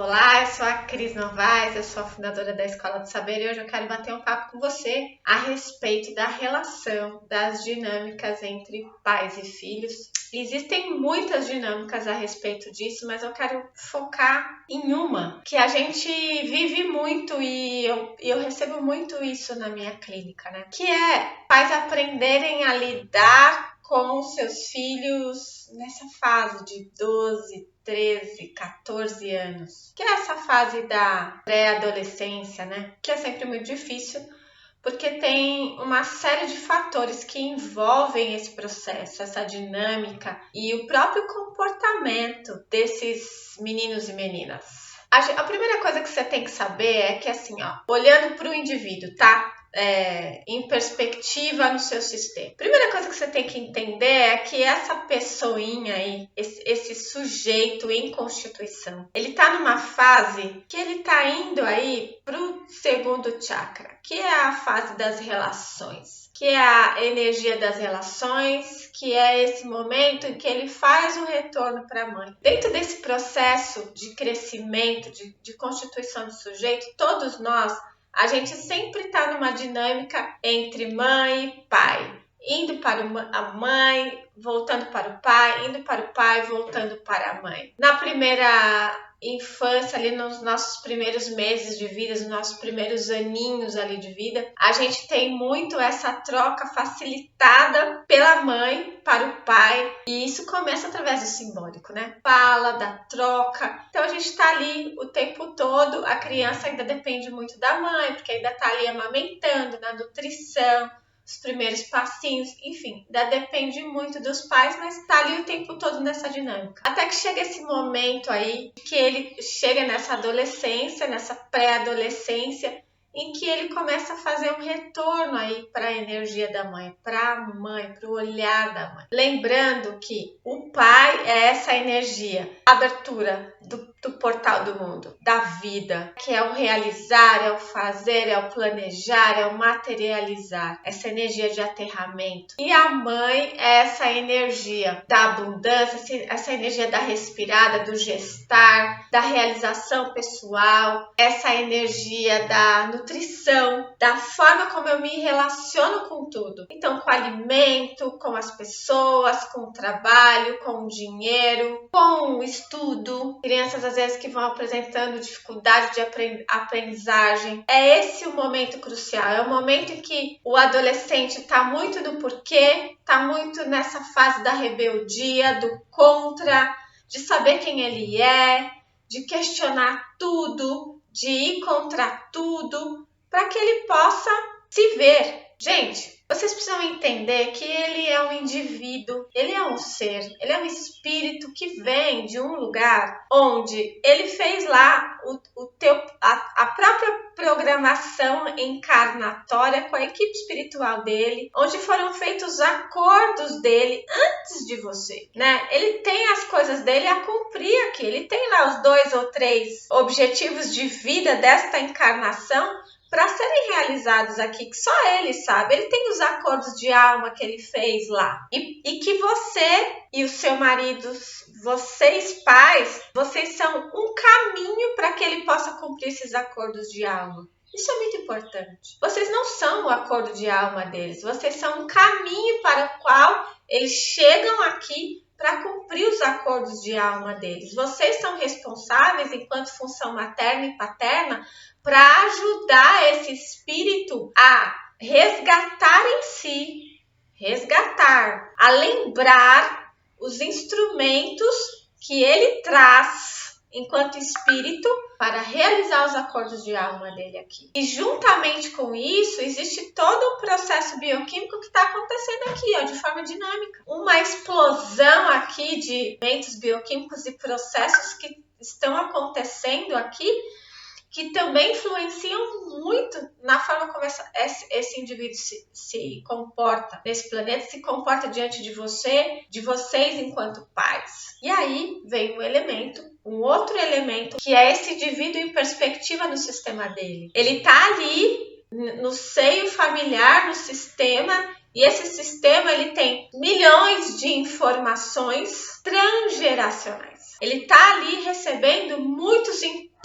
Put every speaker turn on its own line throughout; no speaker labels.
Olá, eu sou a Cris Novaes, eu sou a fundadora da Escola do Saber e hoje eu quero bater um papo com você a respeito da relação, das dinâmicas entre pais e filhos. Existem muitas dinâmicas a respeito disso, mas eu quero focar em uma que a gente vive muito e eu recebo muito isso na minha clínica, né? Que é pais aprenderem a lidar com seus filhos nessa fase de 12, 13, 14 anos, que é essa fase da pré-adolescência, né? Que é sempre muito difícil, porque tem uma série de fatores que envolvem esse processo, essa dinâmica e o próprio comportamento desses meninos e meninas. A primeira coisa que você tem que saber é que, assim, olhando para o indivíduo, tá? Em perspectiva no seu sistema. Primeira coisa que você tem que entender é que essa pessoinha aí, esse sujeito em constituição, ele tá numa fase que ele tá indo aí pro segundo chakra, que é a fase das relações, que é a energia das relações, que é esse momento em que ele faz o retorno para a mãe. Dentro desse processo de crescimento, de constituição do sujeito, todos nós, a gente sempre está numa dinâmica entre mãe e pai, indo para a mãe, voltando para o pai, indo para o pai, voltando para a mãe. Na primeira infância, ali nos nossos primeiros meses de vida, nos nossos primeiros aninhos ali de vida, a gente tem muito essa troca facilitada pela mãe para o pai, e isso começa através do simbólico, né? Fala, da troca. Então a gente tá ali o tempo todo, a criança ainda depende muito da mãe, porque ainda tá ali amamentando, na nutrição, os primeiros passinhos, enfim, ainda depende muito dos pais, mas tá ali o tempo todo nessa dinâmica. Até que chega esse momento aí, que ele chega nessa adolescência, nessa pré-adolescência, em que ele começa a fazer um retorno aí para a energia da mãe, para a mãe, para o olhar da mãe. Lembrando que o pai é essa energia, a abertura do portal do mundo, da vida, que é o realizar, é o fazer, é o planejar, é o materializar, essa energia de aterramento. E a mãe é essa energia da abundância, essa energia da respirada, do gestar, da realização pessoal, essa energia da nutrição, da forma como eu me relaciono com tudo. Então, com o alimento, com as pessoas, com o trabalho, com o dinheiro, com o estudo. Crianças às vezes que vão apresentando dificuldade de aprendizagem. É esse o momento crucial, é o momento em que o adolescente está muito no porquê, está muito nessa fase da rebeldia, do contra, de saber quem ele é, de questionar tudo, de ir contra tudo, para que ele possa se ver. Gente, vocês precisam entender que ele é um indivíduo, ele é um ser, ele é um espírito que vem de um lugar onde ele fez lá a própria programação encarnatória com a equipe espiritual dele, onde foram feitos os acordos dele antes de você, né? Ele tem as coisas dele a cumprir aqui, ele tem lá os 2 ou 3 objetivos de vida desta encarnação para serem realizados aqui, que só ele sabe. Ele tem os acordos de alma que ele fez lá. E que você e o seu marido, vocês pais, vocês são um caminho para que ele possa cumprir esses acordos de alma. Isso é muito importante. Vocês não são o acordo de alma deles, vocês são um caminho para o qual eles chegam aqui para cumprir os acordos de alma deles. Vocês são responsáveis, enquanto função materna e paterna, para ajudar esse espírito a resgatar em si, a lembrar os instrumentos que ele traz enquanto espírito para realizar os acordos de alma dele aqui. E juntamente com isso, existe todo um processo bioquímico que está acontecendo aqui, de forma dinâmica. Uma explosão aqui de eventos bioquímicos e processos que estão acontecendo aqui, que também influenciam muito na forma como esse indivíduo se comporta nesse planeta, se comporta diante de você, de vocês enquanto pais. E aí vem um outro elemento, que é esse indivíduo em perspectiva no sistema dele. Ele está ali no seio familiar, no sistema, e esse sistema ele tem milhões de informações transgeracionais. Ele está ali recebendo muitos inputs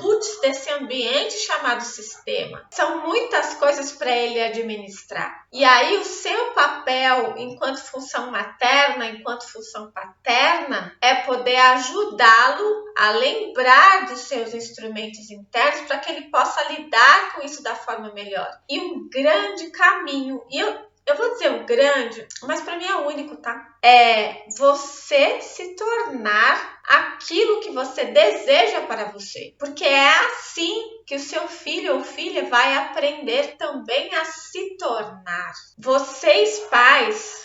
ambiente chamado sistema. São muitas coisas para ele administrar. E aí o seu papel enquanto função materna, enquanto função paterna, é poder ajudá-lo a lembrar dos seus instrumentos internos para que ele possa lidar com isso da forma melhor. E um grande caminho, e eu vou dizer o grande, mas para mim é o único, tá? É você se tornar aquilo que você deseja para você. Porque é assim que o seu filho ou filha vai aprender também a se tornar. Vocês, pais,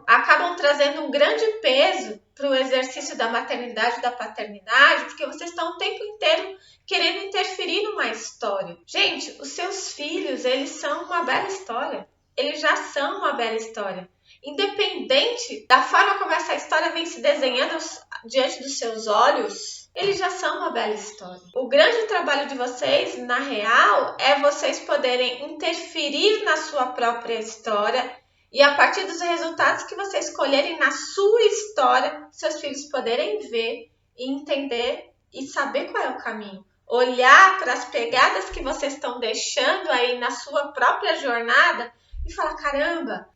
acabam trazendo um grande peso para o exercício da maternidade e da paternidade, porque vocês estão o tempo inteiro querendo interferir numa história. Gente, os seus filhos, eles são uma bela história. Eles já são uma bela história. Independente da forma como essa história vem se desenhando diante dos seus olhos, eles já são uma bela história. O grande trabalho de vocês, na real, é vocês poderem interferir na sua própria história e a partir dos resultados que vocês escolherem na sua história, seus filhos poderem ver e entender e saber qual é o caminho. Olhar para as pegadas que vocês estão deixando aí na sua própria jornada e falar, caramba,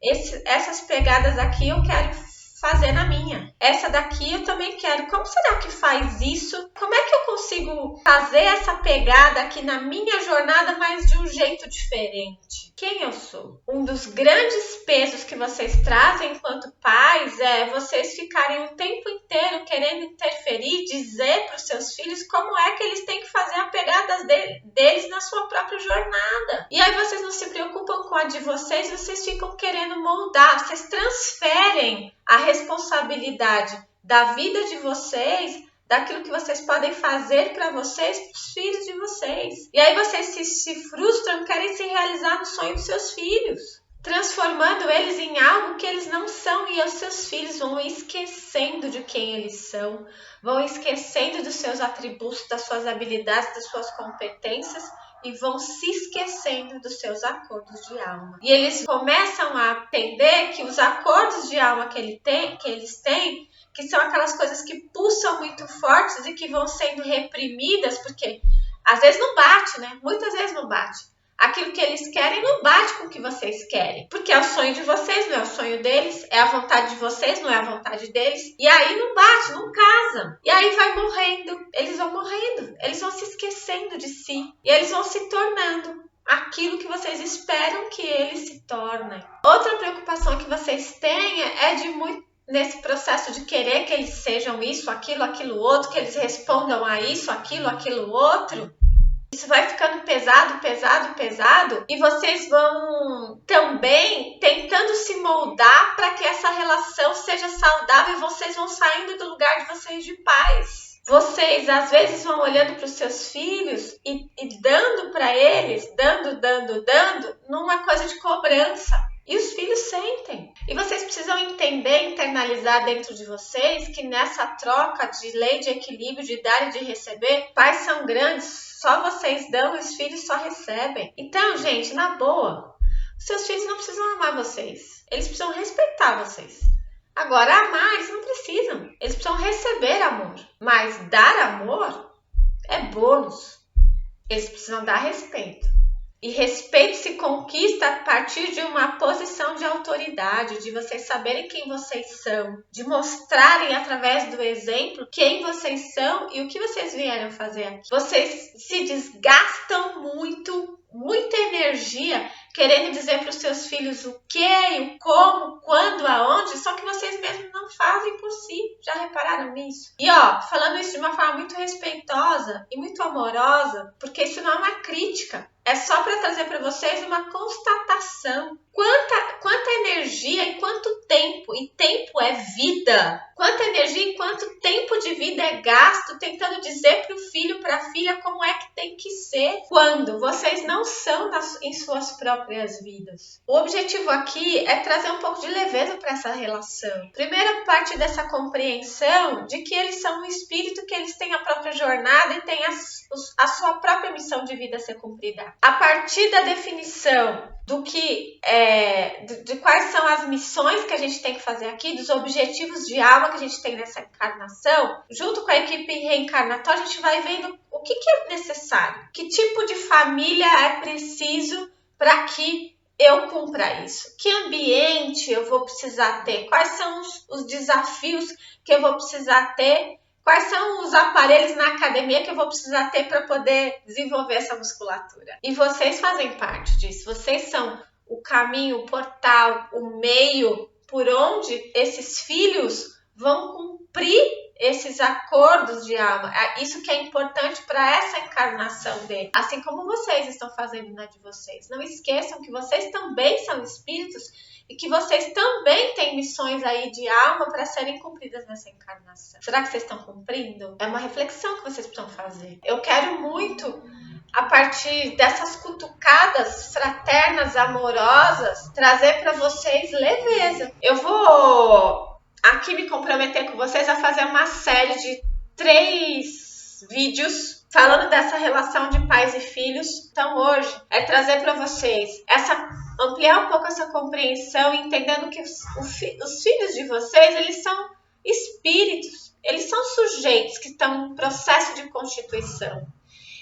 essas pegadas aqui eu quero fazer na minha. Essa daqui eu também quero. Como será que faz isso? Como é que eu consigo fazer essa pegada aqui na minha jornada, mas de um jeito diferente? Quem eu sou? Um dos grandes pesos que vocês trazem enquanto pais é vocês ficarem o tempo inteiro querendo interferir, dizer para os seus filhos como é que eles têm que fazer a pegada deles na sua própria jornada. E aí vocês não se preocupam com a de vocês, vocês ficam querendo moldar, vocês transferem a responsabilidade da vida de vocês, daquilo que vocês podem fazer para vocês, para os filhos de vocês. E aí vocês se frustram, querem se realizar no sonho dos seus filhos, transformando eles em algo que eles não são, e os seus filhos vão esquecendo de quem eles são, vão esquecendo dos seus atributos, das suas habilidades, das suas competências, e vão se esquecendo dos seus acordos de alma. E eles começam a entender que os acordos de alma que eles têm, que são aquelas coisas que pulsam muito fortes e que vão sendo reprimidas, porque às vezes não bate, né? Muitas vezes não bate. Aquilo que eles querem não bate com o que vocês querem. Porque é o sonho de vocês, não é o sonho deles. É a vontade de vocês, não é a vontade deles. E aí não bate, não casa. E aí vai morrendo. Eles vão morrendo. Eles vão se esquecendo de si. E eles vão se tornando aquilo que vocês esperam que eles se tornem. Outra preocupação que vocês têm é de muito nesse processo de querer que eles sejam isso, aquilo, outro, que eles respondam a isso, aquilo, outro. Isso vai ficando pesado, e vocês vão também tentando se moldar para que essa relação seja saudável e vocês vão saindo do lugar de vocês de pais. Vocês, às vezes, vão olhando para os seus filhos e dando para eles, dando, numa coisa de cobrança. E os filhos sentem. E vocês precisam entender, internalizar dentro de vocês que nessa troca de lei de equilíbrio, de dar e de receber, pais são grandes, só vocês dão, os filhos só recebem. Então, gente, na boa, seus filhos não precisam amar vocês. Eles precisam respeitar vocês. Agora, amar, eles não precisam. Eles precisam receber amor. Mas dar amor é bônus. Eles precisam dar respeito. E respeito se conquista a partir de uma posição de autoridade, de vocês saberem quem vocês são, de mostrarem através do exemplo quem vocês são e o que vocês vieram fazer aqui. Vocês se desgastam muita energia querendo dizer para os seus filhos o que, o como, quando, aonde, só que vocês mesmos não fazem por si. Já repararam nisso? E falando isso de uma forma muito respeitosa e muito amorosa, porque isso não é uma crítica. É só para trazer para vocês uma constatação. Quanta energia e quanto tempo, e tempo é vida. Quanta energia e quanto tempo de vida é gasto tentando dizer para o filho, para a filha, como é que tem que ser quando vocês não são em suas próprias vidas. O objetivo aqui é trazer um pouco de leveza para essa relação. Primeira parte dessa compreensão de que eles são um espírito, que eles têm a própria jornada e têm a sua própria missão de vida a ser cumprida. A partir da definição do que de quais são as missões que a gente tem que fazer aqui, dos objetivos de alma que a gente tem nessa encarnação, junto com a equipe reencarnatória, a gente vai vendo o O que é necessário? Que tipo de família é preciso para que eu cumpra isso? Que ambiente eu vou precisar ter? Quais são os desafios que eu vou precisar ter? Quais são os aparelhos na academia que eu vou precisar ter para poder desenvolver essa musculatura? E vocês fazem parte disso. Vocês são o caminho, o portal, o meio por onde esses filhos vão cumprir esses acordos de alma. Isso que é importante para essa encarnação dele. Assim como vocês estão fazendo na de vocês. Não esqueçam que vocês também são espíritos e que vocês também têm missões aí de alma para serem cumpridas nessa encarnação. Será que vocês estão cumprindo? É uma reflexão que vocês precisam fazer. Eu quero muito, a partir dessas cutucadas fraternas, amorosas, trazer para vocês leveza. Eu vou aqui me comprometer com vocês a fazer uma série de 3 vídeos falando dessa relação de pais e filhos. Então hoje é trazer para vocês ampliar um pouco essa compreensão, entendendo que os filhos de vocês, eles são espíritos, eles são sujeitos que estão em processo de constituição.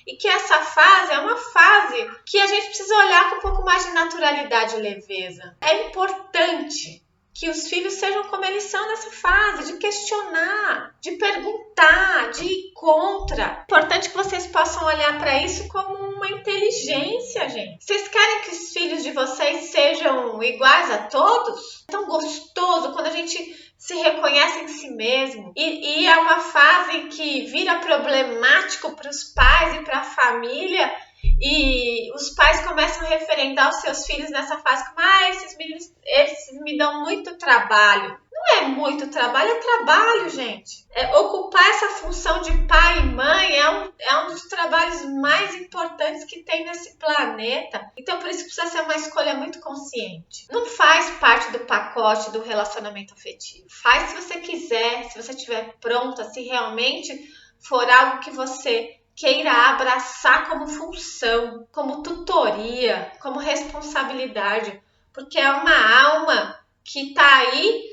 E que essa fase é uma fase que a gente precisa olhar com um pouco mais de naturalidade e leveza. É importante que os filhos sejam como eles são nessa fase, de questionar, de perguntar, de ir contra. É importante que vocês possam olhar para isso como uma inteligência, gente. Vocês querem que os filhos de vocês sejam iguais a todos? É tão gostoso quando a gente se reconhece em si mesmo. E é uma fase que vira problemático para os pais e para a família. E os pais começam a referendar os seus filhos nessa fase como, esses meninos, eles me dão muito trabalho. Não é muito trabalho, é trabalho, gente. Ocupar essa função de pai e mãe é um dos trabalhos mais importantes que tem nesse planeta. Então, por isso precisa ser uma escolha muito consciente. Não faz parte do pacote do relacionamento afetivo. Faz se você quiser, se você estiver pronta, se realmente for algo que você queira abraçar como função, como tutoria, como responsabilidade, porque é uma alma que está aí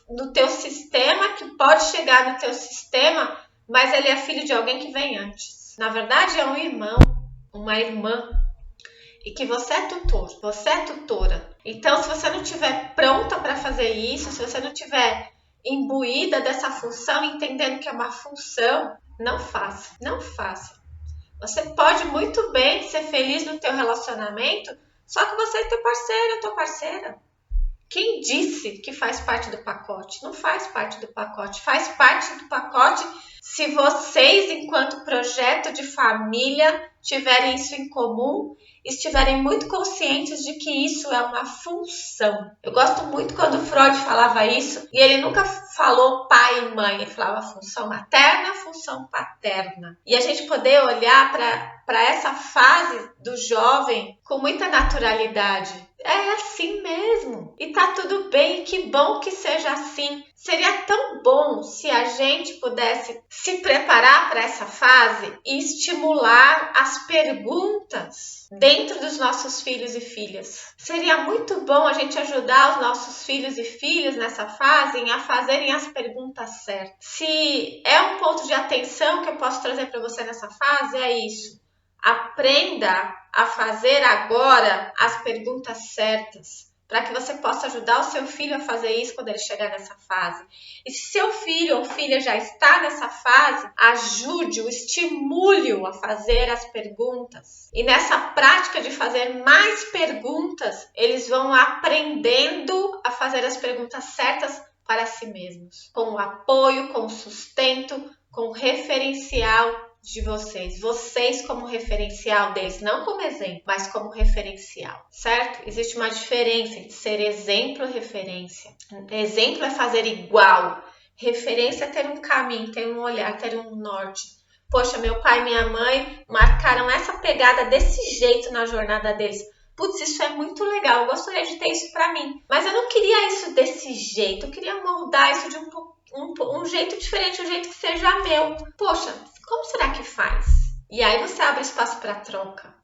no teu sistema, que pode chegar no teu sistema, mas ele é filho de alguém que vem antes. Na verdade, é um irmão, uma irmã, e que você é tutor, você é tutora. Então, se você não estiver pronta para fazer isso, se você não estiver imbuída dessa função, entendendo que é uma função, não faça, não faça. Você pode muito bem ser feliz no teu relacionamento, só que você é teu parceiro, é tua parceira. Quem disse que faz parte do pacote? Não faz parte do pacote. Faz parte do pacote se vocês, enquanto projeto de família, tiverem isso em comum, estiverem muito conscientes de que isso é uma função. Eu gosto muito quando Freud falava isso, e ele nunca falou pai e mãe, ele falava função materna, função paterna. E a gente poder olhar para essa fase do jovem com muita naturalidade. É assim mesmo. E tá tudo bem, que bom que seja assim. Seria tão bom se a gente pudesse se preparar para essa fase e estimular as perguntas dentro dos nossos filhos e filhas. Seria muito bom a gente ajudar os nossos filhos e filhas nessa fase a fazerem as perguntas certas. Se é um ponto de atenção que eu posso trazer para você nessa fase, é isso. Aprenda a fazer agora as perguntas certas, para que você possa ajudar o seu filho a fazer isso quando ele chegar nessa fase. E se seu filho ou filha já está nessa fase, ajude-o, estimule-o a fazer as perguntas. E nessa prática de fazer mais perguntas, eles vão aprendendo a fazer as perguntas certas para si mesmos, com o apoio, com o sustento, com o referencial de vocês como referencial deles, não como exemplo, mas como referencial, certo? Existe uma diferença entre ser exemplo e referência. Exemplo é fazer igual, referência é ter um caminho, ter um olhar, ter um norte. Poxa, meu pai e minha mãe marcaram essa pegada desse jeito na jornada deles. Putz, isso é muito legal, eu gostaria de ter isso para mim, mas eu não queria isso desse jeito, eu queria moldar isso de um jeito diferente, um jeito que seja meu. Poxa, como será que faz? E aí você abre espaço para troca.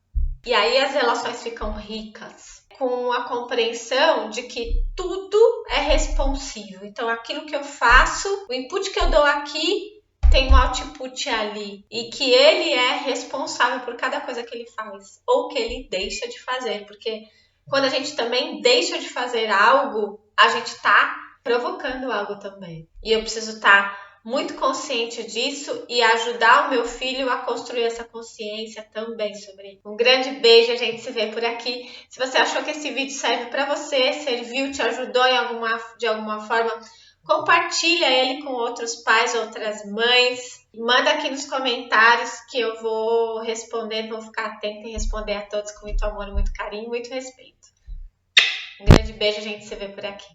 E aí as relações ficam ricas, com a compreensão de que tudo é responsivo. Então aquilo que eu faço, o input que eu dou aqui tem um output ali e que ele é responsável por cada coisa que ele faz ou que ele deixa de fazer, porque quando a gente também deixa de fazer algo, a gente está provocando algo também. E eu preciso estar muito consciente disso e ajudar o meu filho a construir essa consciência também sobre ele. Um grande beijo, a gente se vê por aqui. Se você achou que esse vídeo serve para você, serviu, te ajudou de alguma forma, compartilha ele com outros pais, outras mães. Manda aqui nos comentários que eu vou responder, vou ficar atenta e responder a todos com muito amor, muito carinho, muito respeito. Um grande beijo, a gente se vê por aqui.